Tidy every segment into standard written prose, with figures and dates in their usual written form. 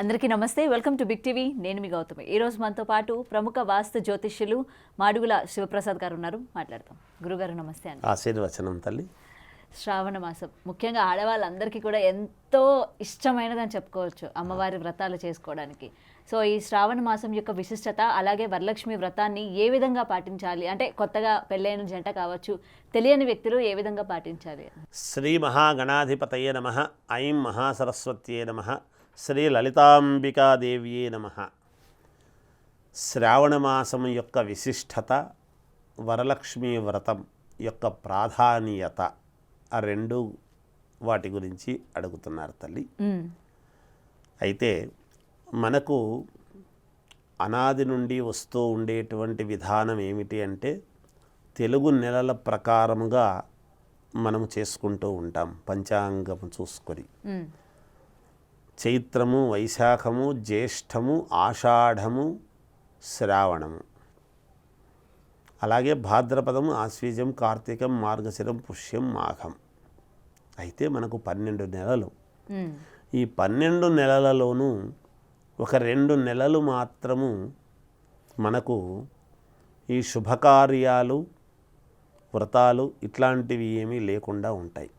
అందరికీ నమస్తే. Welcome to big TV. నేను మీ గౌతమి. ఈరోజు మనతో పాటు ప్రముఖ వాస్తు జ్యోతిష్యులు మాడుగుల శివప్రసాద్ గారు ఉన్నారు. మాట్లాడతాం. గురుగారు నమస్తే అండి. ఆశీర్వచనం తల్లి. శ్రావణ మాసం ముఖ్యంగా ఆడవాళ్ళందరికీ కూడా ఎంతో ఇష్టమైనదని చెప్పుకోవచ్చు అమ్మవారి వ్రతాలు చేసుకోవడానికి. సో ఈ శ్రావణ మాసం యొక్క విశిష్టత, అలాగే వరలక్ష్మి వ్రతాన్ని ఏ విధంగా పాటించాలి, అంటే కొత్తగా పెళ్ళైన జంట కావచ్చు, తెలియని వ్యక్తులు ఏ విధంగా పాటించాలి? శ్రీ మహాగణాధిపతయే నమః. ఐం మహాసరస్వత్యే నమః. శ్రీ లలితాంబికాదేవ్యే నమః. శ్రావణమాసం యొక్క విశిష్టత, వరలక్ష్మీ వ్రతం యొక్క ప్రాధాన్యత, ఆ రెండు వాటి గురించి అడుగుతున్నారు తల్లి. అయితే మనకు అనాది నుండి వస్తూ ఉండేటువంటి విధానం ఏమిటి అంటే, తెలుగు నెలల ప్రకారముగా మనము చేసుకుంటూ ఉంటాం పంచాంగము చూసుకొని. చైత్రము, వైశాఖము, జ్యేష్ఠము, ఆషాఢము, శ్రావణము, అలాగే భాద్రపదము, ఆశ్వీజం, కార్తీకం, మార్గశిరం, పుష్యం, మాఘం. అయితే మనకు 12 నెలలు. ఈ 12 నెలలలోనూ ఒక 2 నెలలు మాత్రము మనకు ఈ శుభకార్యాలు, వ్రతాలు ఇట్లాంటివి ఏమీ లేకుండా ఉంటాయి.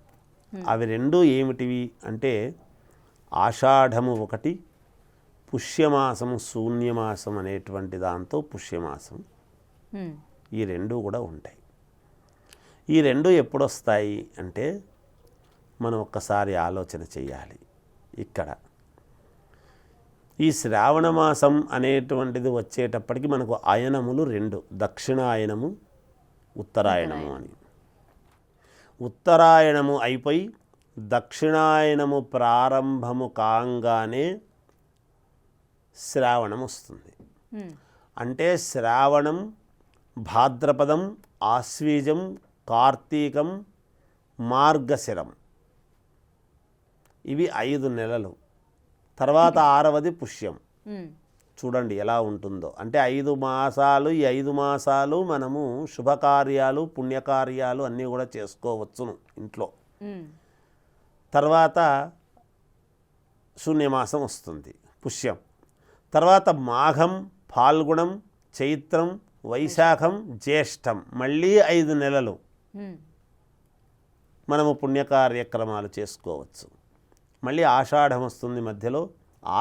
అవి రెండు ఏమిటివి అంటే, ఆషాఢము ఒకటి, పుష్యమాసము, శూన్యమాసం అనేటువంటి దాంతో పుష్యమాసం, ఈ రెండు కూడా ఉంటాయి. ఈ రెండు ఎప్పుడొస్తాయి అంటే, మనం ఒక్కసారి ఆలోచన చెయ్యాలి. ఇక్కడ ఈ శ్రావణ మాసం అనేటువంటిది వచ్చేటప్పటికి మనకు అయనములు 2, దక్షిణాయనము, ఉత్తరాయణము అని. ఉత్తరాయణము అయిపోయి దక్షిణాయనము ప్రారంభము కాంగానే శ్రావణం వస్తుంది. అంటే శ్రావణం, భాద్రపదం, ఆశ్వీజం, కార్తీకం, మార్గశిరం, ఇవి 5 నెలలు. తర్వాత 6వది పుష్యం. చూడండి ఎలా ఉంటుందో. అంటే 5 మాసాలు. ఈ 5 మాసాలు మనము శుభకార్యాలు, పుణ్యకార్యాలు అన్నీ కూడా చేసుకోవచ్చును ఇంట్లో. తర్వాత శూన్యమాసం వస్తుంది, పుష్యం. తర్వాత మాఘం, ఫాల్గుణం, చైత్రం, వైశాఖం, జ్యేష్టం, మళ్ళీ 5 నెలలు మనము పుణ్యకార్యక్రమాలు చేసుకోవచ్చు. మళ్ళీ ఆషాఢం వస్తుంది మధ్యలో,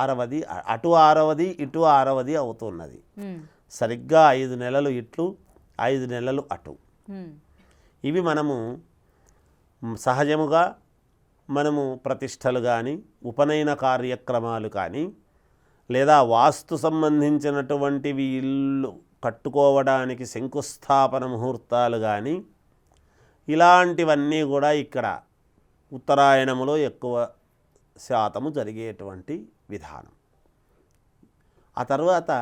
6వది, అటు 6వది ఇటు 6వది అవుతున్నది. సరిగ్గా 5 నెలలు ఇట్లు, 5 నెలలు అటు. ఇవి మనము సహజముగా మనము ప్రతిష్టలు కానీ, ఉపనయన కార్యక్రమాలు కానీ, లేదా వాస్తు సంబంధించినటువంటివి ఇల్లు కట్టుకోవడానికి శంకుస్థాపన ముహూర్తాలు కానీ, ఇలాంటివన్నీ కూడా ఇక్కడ ఉత్తరాయణములో ఎక్కువ శాతము జరిగేటువంటి విధానం. ఆ తర్వాత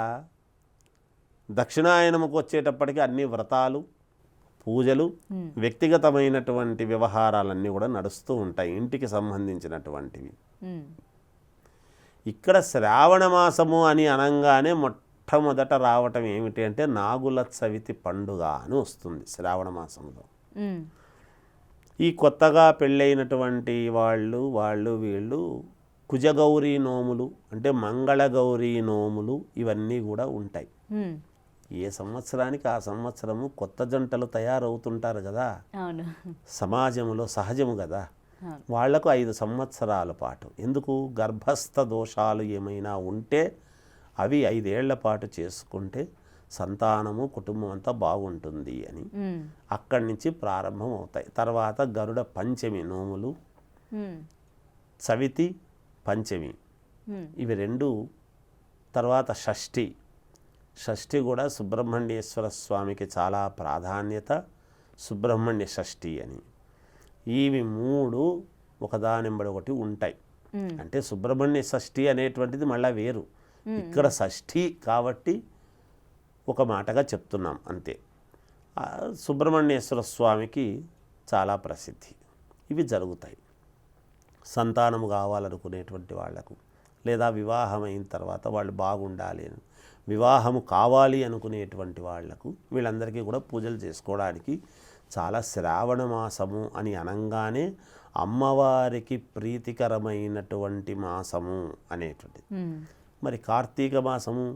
దక్షిణాయనముకు వచ్చేటప్పటికి అన్ని వ్రతాలు, పూజలు, వ్యక్తిగతమైనటువంటి వ్యవహారాలన్నీ కూడా నడుస్తూ ఉంటాయి, ఇంటికి సంబంధించినటువంటివి. ఇక్కడ శ్రావణ మాసము అని అనగానే మొట్టమొదట రావటం ఏమిటి అంటే, నాగుల చవితి పండుగ అని వస్తుంది శ్రావణ మాసంలో. ఈ కొత్తగా పెళ్ళైనటువంటి వీళ్ళు కుజగౌరీ నోములు, అంటే మంగళగౌరీ నోములు, ఇవన్నీ కూడా ఉంటాయి. ఏ సంవత్సరానికి ఆ సంవత్సరము కొత్త జంటలు తయారవుతుంటారు కదా, సమాజంలో సహజము కదా. వాళ్లకు 5 సంవత్సరాల పాటు, ఎందుకు, గర్భస్థ దోషాలు ఏమైనా ఉంటే అవి 5 ఏళ్ల పాటు చేసుకుంటే సంతానము, కుటుంబం అంతా బాగుంటుంది అని అక్కడి నుంచి ప్రారంభం అవుతాయి. తర్వాత గరుడ పంచమి నోములు, చవితి, పంచమి, ఇవి 2. తర్వాత షష్ఠి కూడా సుబ్రహ్మణ్యేశ్వర స్వామికి చాలా ప్రాధాన్యత, సుబ్రహ్మణ్య షష్ఠి అని. ఇవి 3 ఒకదానింబడి ఒకటి ఉంటాయి. అంటే సుబ్రహ్మణ్య షష్ఠి అనేటువంటిది మళ్ళీ వేరు. ఇక్కడ షష్ఠి కాబట్టి ఒక మాటగా చెప్తున్నాం అంతే. సుబ్రహ్మణ్యేశ్వర స్వామికి చాలా ప్రసిద్ధి. ఇవి జరుగుతాయి సంతానము కావాలనుకునేటువంటి వాళ్లకు, లేదా వివాహమైన తర్వాత వాళ్ళు బాగుండాలి అని, వివాహము కావాలి అనుకునేటువంటి వాళ్లకు, వీళ్ళందరికీ కూడా పూజలు చేసుకోవడానికి చాలా శ్రావణ మాసము అని అనగానే అమ్మవారికి ప్రీతికరమైనటువంటి మాసము అనేటువంటిది. మరి కార్తీక మాసము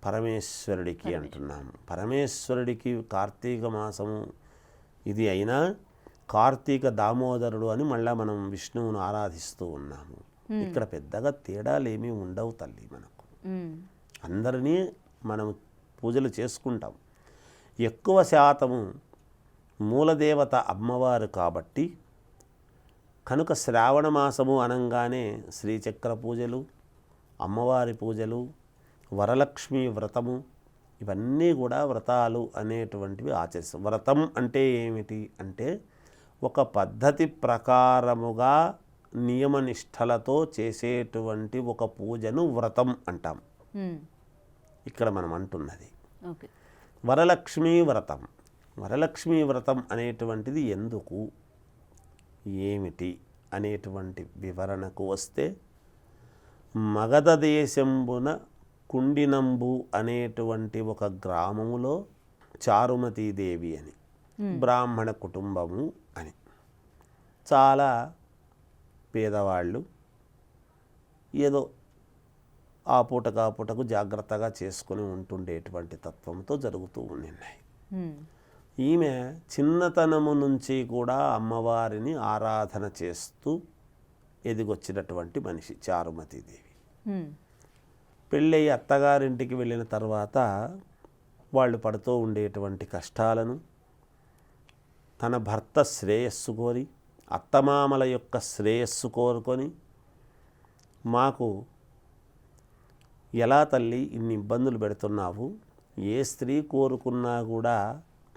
పరమేశ్వరుడికి అంటున్నాము. పరమేశ్వరుడికి కార్తీక మాసము ఇది అయినా కార్తీక దామోదరుడు అని మళ్ళీ మనం విష్ణువును ఆరాధిస్తూ ఉన్నాము. ఇక్కడ పెద్దగా తేడాలేమీ ఉండవు తల్లి. మనకు అందరినీ మనం పూజలు చేసుకుంటాం. ఎక్కువ శాతము మూలదేవత అమ్మవారు కాబట్టి కనుక శ్రావణ మాసము అనగానే శ్రీచక్ర పూజలు, అమ్మవారి పూజలు, వరలక్ష్మి వ్రతము ఇవన్నీ కూడా వ్రతాలు అనేటువంటివి ఆచరిస్తాం. వ్రతం అంటే ఏమిటి అంటే ఒక పద్ధతి ప్రకారముగా నియమనిష్టలతో చేసేటువంటి ఒక పూజను వ్రతం అంటాం. ఇక్కడ మనం అంటున్నది వరలక్ష్మీ వ్రతం. వరలక్ష్మీ వ్రతం అనేటువంటిది ఎందుకు, ఏమిటి అనేటువంటి వివరణకు వస్తే, మగధ దేశంబున కుండినంబు అనేటువంటి ఒక గ్రామములో చారుమతీదేవి అని బ్రాహ్మణ కుటుంబము అని, చాలా పేదవాళ్ళు, ఏదో ఆ పూటకు జాగ్రత్తగా చేసుకుని ఉంటుండేటువంటి తత్వంతో జరుగుతూ ఉన్నాయి. ఈమె చిన్నతనము నుంచి కూడా అమ్మవారిని ఆరాధన చేస్తూ ఎదిగొచ్చినటువంటి మనిషి చారుమతీదేవి. పెళ్ళయి అత్తగారింటికి వెళ్ళిన తర్వాత వాళ్ళు పడుతూ ఉండేటువంటి కష్టాలను తన భర్త శ్రేయస్సు కోరి, అత్తమామల యొక్క శ్రేయస్సు కోరుకొని, మాకు ఎలా తల్లి ఇన్ని ఇబ్బందులు పెడుతున్నావు, ఏ స్త్రీ కోరుకున్నా కూడా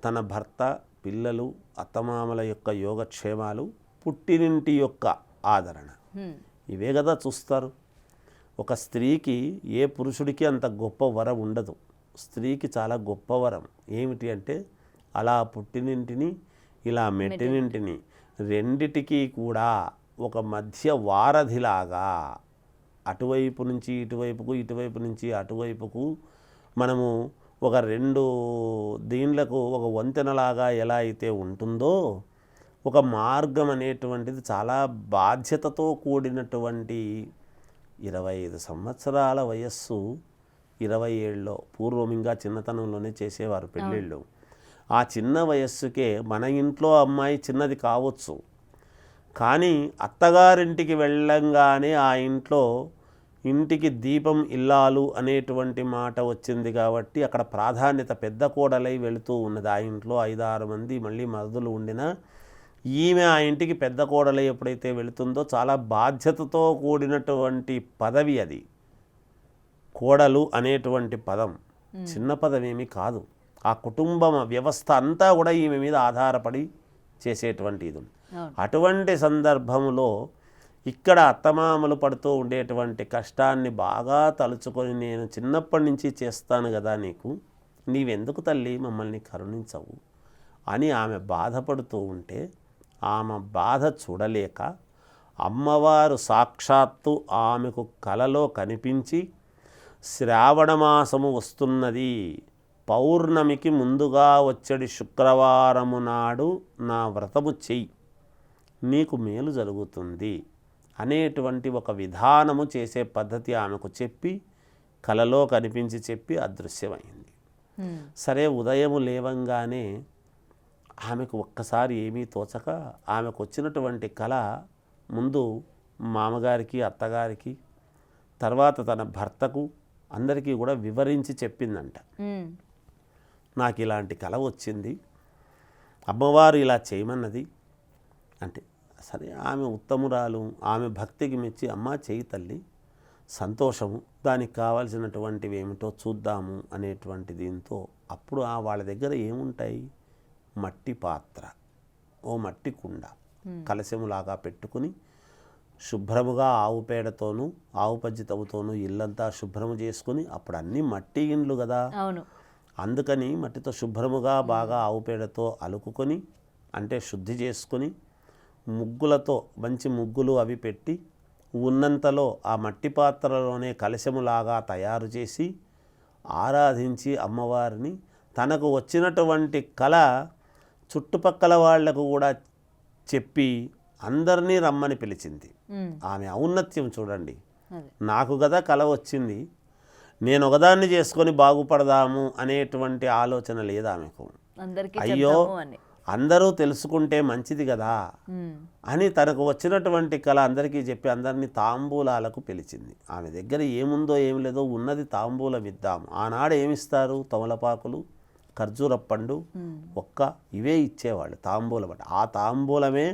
తన భర్త, పిల్లలు, అత్తమామల యొక్క యోగక్షేమాలు, పుట్టినింటి యొక్క ఆదరణ ఇవే కదా చూస్తారు. ఒక స్త్రీకి ఏ పురుషుడికి అంత గొప్ప వరం ఉండదు. స్త్రీకి చాలా గొప్ప వరం ఏమిటి అంటే అలా పుట్టినింటిని, ఇలా మెట్టినింటిని రెండిటికి కూడా ఒక మధ్య వారధిలాగా అటువైపు నుంచి ఇటువైపుకు, ఇటువైపు నుంచి అటువైపుకు మనము ఒక రెండు దీన్లకు ఒక వంతెనలాగా ఎలా అయితే ఉంటుందో, ఒక మార్గం అనేటువంటిది చాలా బాధ్యతతో కూడినటువంటి 25 సంవత్సరాల వయస్సు, 27లో పూర్వం ఇంకా చిన్నతనంలోనే చేసేవారు పెళ్ళిళ్ళు. ఆ చిన్న వయస్సుకే మన ఇంట్లో అమ్మాయి చిన్నది కావచ్చు, కానీ అత్తగారింటికి వెళ్ళంగానే ఆ ఇంటికి దీపం ఇల్లాలు అనేటువంటి మాట వచ్చింది కాబట్టి అక్కడ ప్రాధాన్యత పెద్ద కోడలై వెళుతూ ఉన్నది. ఆ ఇంట్లో 5-6 మంది మళ్ళీ మరుదులు ఉండినా ఈమె ఆ ఇంటికి పెద్ద కోడలై ఎప్పుడైతే వెళుతుందో చాలా బాధ్యతతో కూడినటువంటి పదవి అది. కోడలు అనేటువంటి పదం చిన్న పదమేమి కాదు. ఆ కుటుంబం వ్యవస్థ అంతా కూడా ఈమె మీద ఆధారపడి చేసేటువంటి ఇది. అటువంటి సందర్భంలో ఇక్కడ అత్తమామలు పడుతూ ఉండేటువంటి కష్టాన్ని బాగా తలుచుకొని, నేను చిన్నప్పటి నుంచి చేస్తాను కదా నీకు, నీవెందుకు తల్లి మమ్మల్ని కరుణించవు అని ఆమె బాధపడుతూ ఉంటే, ఆమె బాధ చూడలేక అమ్మవారు సాక్షాత్తు ఆమెకు కలలో కనిపించి, శ్రావణమాసము వస్తున్నది, పౌర్ణమికి ముందుగా వచ్చేది శుక్రవారము నాడు నా వ్రతము చెయ్యి, నీకు మేలు జరుగుతుంది అనేటువంటి ఒక విధానము చేసే పద్ధతి ఆమెకు చెప్పి, కలలో కనిపించి చెప్పి అదృశ్యమైంది. సరే, ఉదయం లేవంగానే ఆమెకు ఒక్కసారి ఏమీ తోచక ఆమెకు వచ్చినటువంటి కళ ముందు మామగారికి, అత్తగారికి, తర్వాత తన భర్తకు అందరికీ కూడా వివరించి చెప్పిందంట. నాకు ఇలాంటి కళ వచ్చింది, అమ్మవారు ఇలా చేయమన్నది అంటే, సరే ఆమె ఉత్తమురాలు, ఆమె భక్తికి మెచ్చి అమ్మ చేయి తల్లి, సంతోషము, దానికి కావాల్సినటువంటివి ఏమిటో చూద్దాము అనేటువంటి దీంతో అప్పుడు వాళ్ళ దగ్గర ఏముంటాయి, మట్టి పాత్ర, ఓ మట్టి కుండ కలశములాగా పెట్టుకుని శుభ్రముగా ఆవు పేడతోనూ ఆవు పజ్జితవుతోనూ ఇల్లంతా శుభ్రము చేసుకుని, అప్పుడు అన్నీ మట్టి ఇండ్లు కదా, అందుకని మట్టితో శుభ్రముగా బాగా ఆవు పేడతో అలుకుకొని, అంటే శుద్ధి చేసుకొని, ముగ్గులతో మంచి ముగ్గులు అవి పెట్టి, ఉన్నంతలో ఆ మట్టి పాత్రలోనే కలశములాగా తయారు చేసి ఆరాధించి అమ్మవారిని, తనకు వచ్చినటువంటి కళ చుట్టుపక్కల వాళ్లకు కూడా చెప్పి అందరినీ రమ్మని పిలిచింది. ఉమ్, ఆమె ఔన్నత్యం చూడండి. అదే నాకు కదా కల వచ్చింది, నేను ఒకదాన్ని చేసుకొని బాగుపడదాము అనేటువంటి ఆలోచన లేదు ఆమెకు. అందరికీ అయ్యో చెప్తాము అని. అందరూ తెలుసుకుంటే మంచిది కదా ఉమ్, అని తనకు వచ్చినటువంటి కళ అందరికీ చెప్పి అందరినీ తాంబూలాలకు పిలిచింది. ఆమె దగ్గర ఏముందో ఏమి లేదో ఉన్నది తాంబూలం ఇద్దాం. ఆనాడు ఏమిస్తారు? తమలపాకులు, ఖర్జూరపండు, ఒక్క ఇవే ఇచ్చేవాళ్ళు తాంబూలం. అంటే ఆ తాంబూలమే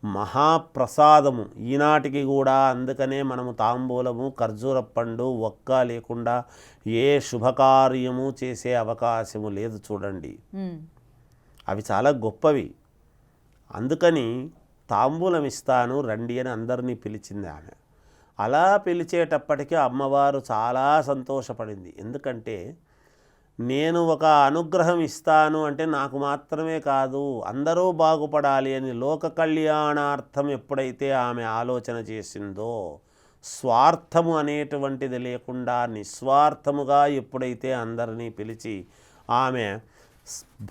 మహాప్రసాదము ఈనాటికి కూడా. అందుకనే మనము తాంబూలము, ఖర్జూరపండు, ఒక్క లేకుండా ఏ శుభకార్యము చేసే అవకాశము లేదు చూడండి. ఉమ్, అవి చాలా గొప్పవి. అందుకని తాంబూలం ఇస్తాను రండి అని అందరినీ పిలిచింది ఆమె. అలా పిలిచేటప్పటికీ అమ్మవారు చాలా సంతోషపడింది. ఎందుకంటే నేను ఒక అనుగ్రహం ఇస్తాను అంటే నాకు మాత్రమే కాదు అందరూ బాగుపడాలి అని లోక కళ్యాణార్థం ఎప్పుడైతే ఆమె ఆలోచన చేసిందో, స్వార్థము అనేటువంటిది లేకుండా నిస్వార్థముగా ఎప్పుడైతే అందరినీ పిలిచి ఆమె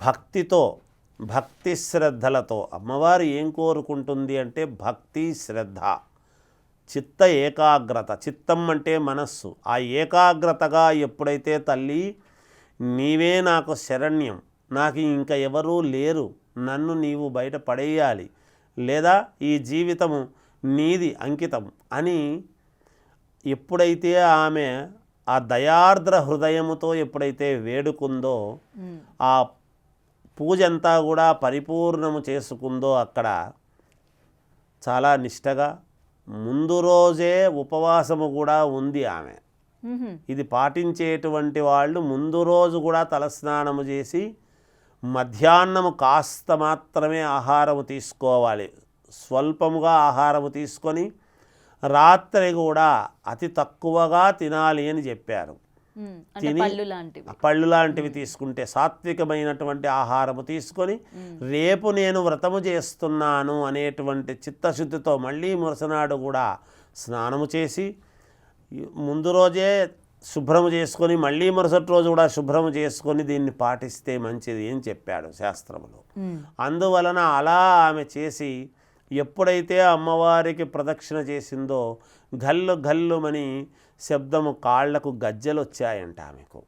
భక్తితో, భక్తి శ్రద్ధలతో, అమ్మవారు ఏం కోరుకుంటుంది అంటే భక్తి శ్రద్ధ, చిత్త ఏకాగ్రత. చిత్తం అంటే మనస్సు. ఆ ఏకాగ్రతగా ఎప్పుడైతే తల్లి నీవే నాకు శరణ్యం, నాకు ఇంకా ఎవరూ లేరు, నన్ను నీవు బయట పడేయాలి, లేదా ఈ జీవితము నీది అంకితం అని ఎప్పుడైతే ఆమె ఆ దయార్ద్ర హృదయముతో ఎప్పుడైతే వేడుకుందో, ఆ పూజ అంతా కూడా పరిపూర్ణము చేసుకుందో, అక్కడ చాలా నిష్టగా ముందు రోజే ఉపవాసము కూడా ఉంది ఆమె. ఇది పాటించేటువంటి వాళ్ళు ముందు రోజు కూడా తలస్నానము చేసి మధ్యాహ్నము కాస్త మాత్రమే ఆహారము తీసుకోవాలి, స్వల్పముగా ఆహారము తీసుకొని రాత్రి కూడా అతి తక్కువగా తినాలి అని చెప్పారు. తిని పళ్ళు లాంటివి తీసుకుంటే సాత్వికమైనటువంటి ఆహారము తీసుకొని రేపు నేను వ్రతము చేస్తున్నాను అనేటువంటి చిత్తశుద్ధితో మళ్ళీ మరుసనాడు కూడా స్నానము చేసి ముందు రోజే శుభ్రము చేసుకొని మళ్ళీ మరుసటి రోజు కూడా శుభ్రము చేసుకొని దీన్ని పాటిస్తే మంచిది అని చెప్పాడు శాస్త్రములో. అందువలన అలా ఆమె చేసి ఎప్పుడైతే అమ్మవారికి ప్రదక్షిణ చేసిందో గల్లు గల్లుమని శబ్దము, కాళ్లకు గజ్జలు వచ్చాయంట ఆమెకు.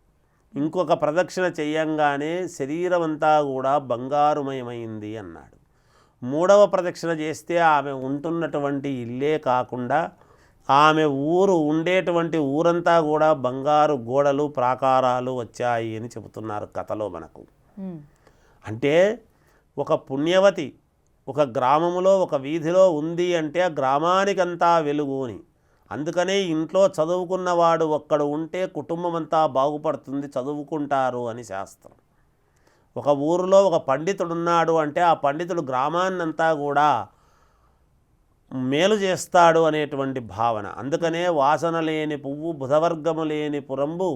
ఇంకొక ప్రదక్షిణ చెయ్యంగానే శరీరం అంతా కూడా బంగారుమయమైంది అన్నాడు. మూడవ ప్రదక్షిణ చేస్తే ఆమె ఉంటున్నటువంటి ఇల్లే కాకుండా ఆమె ఊరు ఉండేటువంటి ఊరంతా కూడా బంగారు గోడలు, ప్రాకారాలు వచ్చాయి అని చెబుతున్నారు కథలో మనకు. అంటే ఒక పుణ్యవతి ఒక గ్రామములో ఒక వీధిలో ఉంది అంటే ఆ గ్రామానికంతా వెలుగు అని. అందుకనే ఇంట్లో చదువుకున్నవాడు ఒక్కడు ఉంటే కుటుంబం అంతా బాగుపడుతుంది, చదువుకుంటారు అని శాస్త్రం. ఒక ఊరిలో ఒక పండితుడున్నాడు అంటే ఆ పండితుడు గ్రామాన్నంతా కూడా మేలు చేస్తాడు అనేటువంటి భావన. అందుకనే వాసన లేని పువ్వు, బుధవర్గము లేని పురంబు,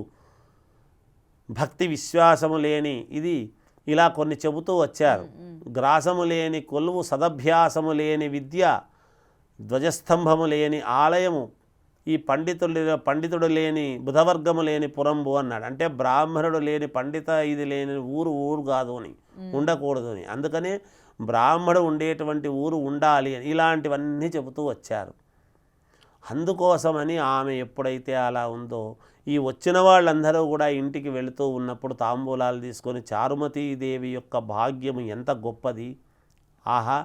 భక్తి విశ్వాసము లేని ఇది ఇలా కొన్ని చెబుతూ వచ్చారు. గ్రాసము లేని కొలువు, సదభ్యాసము లేని విద్య, ధ్వజస్తంభము లేని ఆలయము, ఈ పండితుడు లేని బుధవర్గము లేని పురంబు అన్నాడు. అంటే బ్రాహ్మణుడు లేని పండిత ఇది లేని ఊరు కాదు అని, ఉండకూడదు అని. అందుకనే బ్రాహ్మడు ఉండేటువంటి ఊరు ఉండాలి అని ఇలాంటివన్నీ చెబుతూ వచ్చారు. అందుకోసమని ఆమె ఎప్పుడైతే అలా ఉందో, ఈ వచ్చిన వాళ్ళందరూ కూడా ఇంటికి వెళుతూ ఉన్నప్పుడు తాంబూలాలు తీసుకొని చారుమతీదేవి యొక్క భాగ్యము ఎంత గొప్పది, ఆహా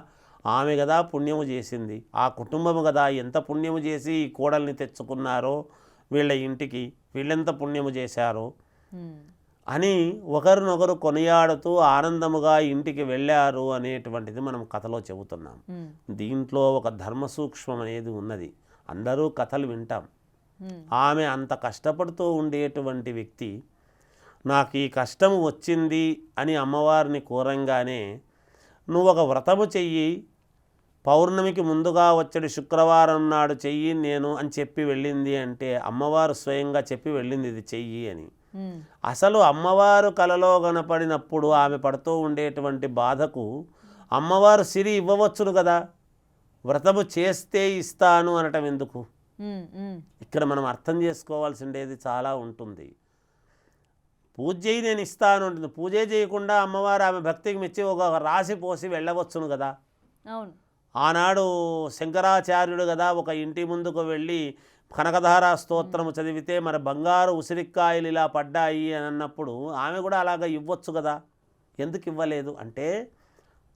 ఆమె కదా పుణ్యము చేసింది, ఆ కుటుంబము కదా ఎంత పుణ్యము చేసి ఈ కోడల్ని తెచ్చుకున్నారో వీళ్ళ ఇంటికి, వీళ్ళెంత పుణ్యము చేశారో అని ఒకరినొకరు కొనియాడుతూ ఆనందముగా ఇంటికి వెళ్ళారు అనేటువంటిది మనం కథలో చెబుతున్నాం. దీంట్లో ఒక ధర్మ సూక్ష్మం అనేది ఉన్నది. అందరూ కథలు వింటాం. ఆమె అంత కష్టపడుతూ ఉండేటువంటి వ్యక్తి నాకు ఈ కష్టం వచ్చింది అని అమ్మవారిని కోరంగానే నువ్వు ఒక వ్రతము చెయ్యి, పౌర్ణమికి ముందుగా వచ్చేది శుక్రవారం నాడు చెయ్యి నేను అని చెప్పి వెళ్ళింది అంటే అమ్మవారు స్వయంగా చెప్పి వెళ్ళింది ఇది చెయ్యి అని. అసలు అమ్మవారు కలలో కనపడినప్పుడు ఆమె పడుతూ ఉండేటువంటి బాధకు అమ్మవారు సిరి ఇవ్వవచ్చును కదా, వ్రతము చేస్తే ఇస్తాను అనటం ఎందుకు? ఇక్కడ మనం అర్థం చేసుకోవాల్సిండేది చాలా ఉంటుంది. పూజ చేయి నేను ఇస్తాను ఉంటుంది, పూజే చేయకుండా అమ్మవారు ఆమె భక్తికి మెచ్చి ఒక రాసి పోసి వెళ్ళవచ్చును కదా. అవును, ఆనాడు శంకరాచార్యుడు కదా ఒక ఇంటి ముందుకు వెళ్ళి కనకధార స్తోత్రము చదివితే మరి బంగారు ఉసిరికాయలు ఇలా పడ్డాయి అని అన్నప్పుడు ఆమె కూడా అలాగ ఇవ్వచ్చు కదా, ఎందుకు ఇవ్వలేదు అంటే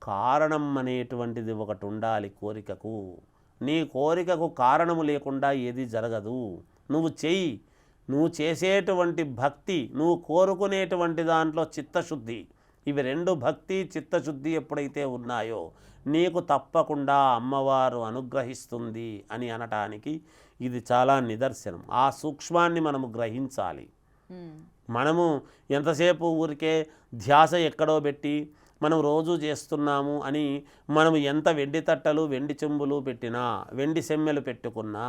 కారణం అనేటువంటిది ఒకటి ఉండాలి కోరికకు. నీ కోరికకు కారణము లేకుండా ఏది జరగదు. నువ్వు చెయ్యి, నువ్వు చేసేటువంటి భక్తి, నువ్వు కోరుకునేటువంటి దాంట్లో చిత్తశుద్ధి, ఇవి రెండు భక్తి చిత్తశుద్ధి ఎప్పుడైతే ఉన్నాయో నీకు తప్పకుండా అమ్మవారు అనుగ్రహిస్తుంది అని అనటానికి ఇది చాలా నిదర్శనం. ఆ సూక్ష్మాన్ని మనము గ్రహించాలి. మనము ఎంతసేపు ఊరికే ధ్యాస ఎక్కడో పెట్టి మనం రోజు చేస్తున్నాము అని మనం ఎంత వెండి తట్టలు వెండి చెంబులు పెట్టినా వెండి సెమ్మెలు పెట్టుకున్నా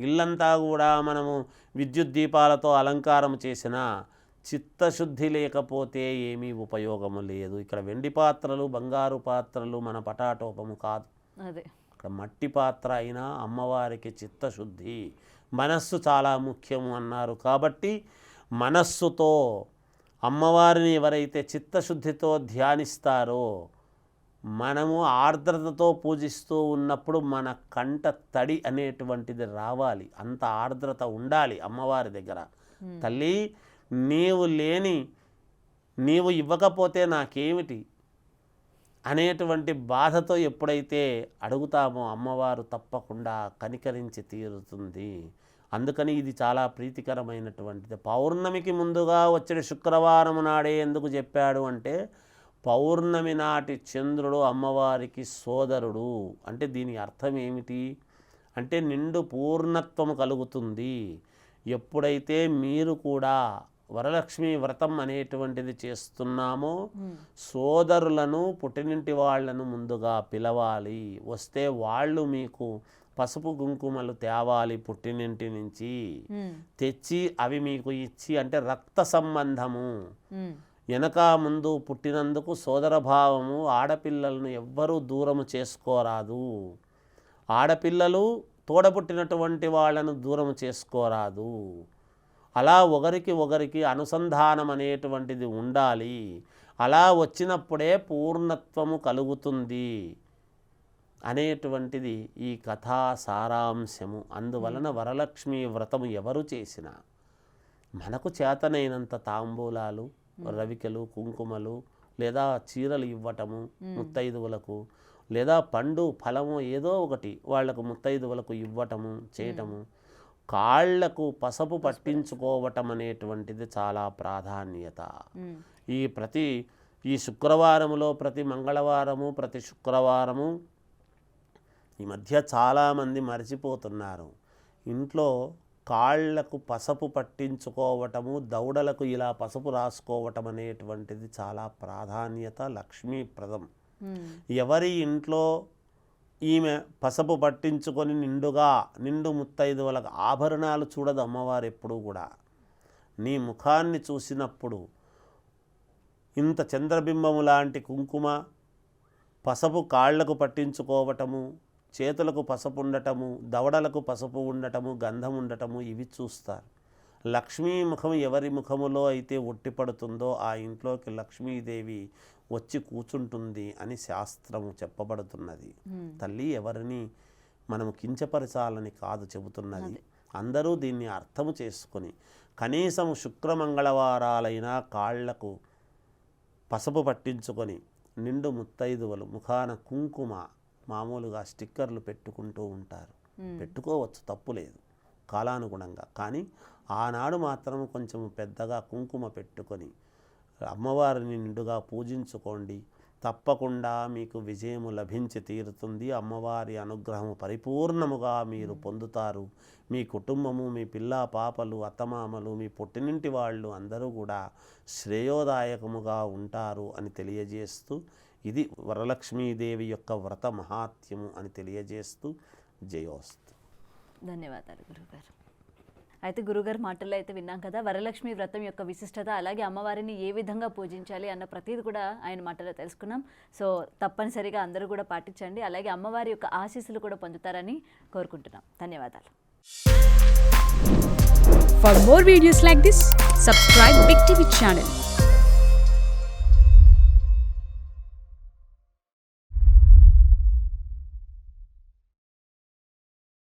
ఇల్లంతా కూడా మనము విద్యుత్ దీపాలతో అలంకారం చేసినా చిత్తశుద్ధి లేకపోతే ఏమీ ఉపయోగము లేదు. ఇక్కడ వెండి పాత్రలు బంగారు పాత్రలు మన పటాటోపము కాదు, అదే అక్కడ మట్టి పాత్ర అయినా అమ్మవారికి చిత్తశుద్ధి మనస్సు చాలా ముఖ్యము అన్నారు. కాబట్టి మనస్సుతో అమ్మవారిని ఎవరైతే చిత్తశుద్ధితో ధ్యానిస్తారో మనము ఆర్ద్రతతో పూజిస్తూ ఉన్నప్పుడు మన కంట తడి అనేటువంటిది రావాలి, అంత ఆర్ద్రత ఉండాలి అమ్మవారి దగ్గర. తల్లి నీవు ఇవ్వకపోతే నాకేమిటి అనేటువంటి బాధతో ఎప్పుడైతే అడుగుతామో అమ్మవారు తప్పకుండా కనికరించి తీరుతుంది. అందుకని ఇది చాలా ప్రీతికరమైనటువంటిది. పౌర్ణమికి ముందుగా వచ్చిన శుక్రవారం నాడే ఎందుకు చెప్పాడు అంటే పౌర్ణమి నాటి చంద్రుడు అమ్మవారికి సోదరుడు. అంటే దీని అర్థం ఏమిటి అంటే నిండు పూర్ణత్వము కలుగుతుంది. ఎప్పుడైతే మీరు కూడా వరలక్ష్మి వ్రతం అనేటువంటిది చేస్తున్నామో సోదరులను పుట్టినింటి వాళ్లను ముందుగా పిలవాలి. వస్తే వాళ్ళు మీకు పసుపు కుంకుమలు తేవాలి పుట్టినింటి నుంచి తెచ్చి అవి మీకు ఇచ్చి, అంటే రక్త సంబంధము వెనక ముందు పుట్టినందుకు సోదరభావము. ఆడపిల్లలను ఎవ్వరూ దూరము చేసుకోరాదు, ఆడపిల్లలు తోడబుట్టినటువంటి వాళ్ళను దూరము చేసుకోరాదు. అలా ఒకరికి అనుసంధానం అనేటువంటిది ఉండాలి. అలా వచ్చినప్పుడే పూర్ణత్వము కలుగుతుంది అనేటువంటిది ఈ కథా సారాంశము. అందువలన వరలక్ష్మి వ్రతము ఎవరు చేసినా మనకు చేతనైనంత తాంబూలాలు రవికెలు కుంకుమలు లేదా చీరలు ఇవ్వటము ముత్తైదువులకు, లేదా పండు ఫలము ఏదో ఒకటి వాళ్లకు ముత్తైదువులకు ఇవ్వటము చేయటము, కాళ్లకు పసుపు పట్టించుకోవటం అనేటువంటిది చాలా ప్రాధాన్యత. ఈ శుక్రవారములో ప్రతి మంగళవారము ప్రతి శుక్రవారము ఈ మధ్య చాలామంది మర్చిపోతున్నారు. ఇంట్లో కాళ్లకు పసుపు పట్టించుకోవటము, దవడలకు ఇలా పసుపు రాసుకోవటం అనేటువంటిది చాలా ప్రాధాన్యత, లక్ష్మీప్రదం. ఎవరి ఇంట్లో ఈమె పసుపు పట్టించుకొని నిండు ముత్తైదువులకు ఆభరణాలు చూడదు అమ్మవారు ఎప్పుడూ కూడా. నీ ముఖాన్ని చూసినప్పుడు ఇంత చంద్రబింబము లాంటి కుంకుమ పసుపు కాళ్లకు పట్టించుకోవటము, చేతులకు పసుపు ఉండటము, దవడలకు పసుపు ఉండటము, గంధం ఉండటము ఇవి చూస్తారు. లక్ష్మీ ముఖం ఎవరి ముఖములో అయితే ఒట్టిపడుతుందో ఆ ఇంట్లోకి లక్ష్మీదేవి వచ్చి కూర్చుంటుంది అని శాస్త్రము చెప్పబడుతున్నది. తల్లి ఎవరిని మనము కించపరచాలని కాదు చెబుతున్నది. అందరూ దీన్ని అర్థము చేసుకొని కనీసం శుక్రమంగళవారాలైనా కాళ్లకు పసుపు పట్టించుకొని నిండు ముత్తైదువలు ముఖాన కుంకుమ మామూలుగా స్టిక్కర్లు పెట్టుకుంటూ ఉంటారు. పెట్టుకోవచ్చు, తప్పు లేదు కాలానుగుణంగా. కానీ ఆనాడు మాత్రం కొంచెం పెద్దగా కుంకుమ పెట్టుకొని అమ్మవారిని నిండుగా పూజించుకోండి. తప్పకుండా మీకు విజయము లభించి తీరుతుంది. అమ్మవారి అనుగ్రహము పరిపూర్ణముగా మీరు పొందుతారు. మీ కుటుంబము, మీ పిల్ల పాపలు, అత్తమామలు, మీ పుట్టినింటి వాళ్ళు అందరూ కూడా శ్రేయోదాయకముగా ఉంటారు అని తెలియజేస్తూ ఇది వరలక్ష్మీదేవి యొక్క వ్రత మహాత్మ్యము అని తెలియజేస్తూ జయోస్తు. ధన్యవాదాలు గురుగారు. అయితే గురుగారు మాటల్లో అయితే విన్నాం కదా వరలక్ష్మి వ్రతం యొక్క విశిష్టత, అలాగే అమ్మవారిని ఏ విధంగా పూజించాలి అన్న ప్రతిదీ కూడా ఆయన మాటల్లో తెలుసుకున్నాం. సో తప్పనిసరిగా అందరూ కూడా పాటించండి, అలాగే అమ్మవారి యొక్క ఆశీస్సులు కూడా పొందుతారని కోరుకుంటున్నాం. ధన్యవాదాలు. For more videos like this, subscribe Big TV channel.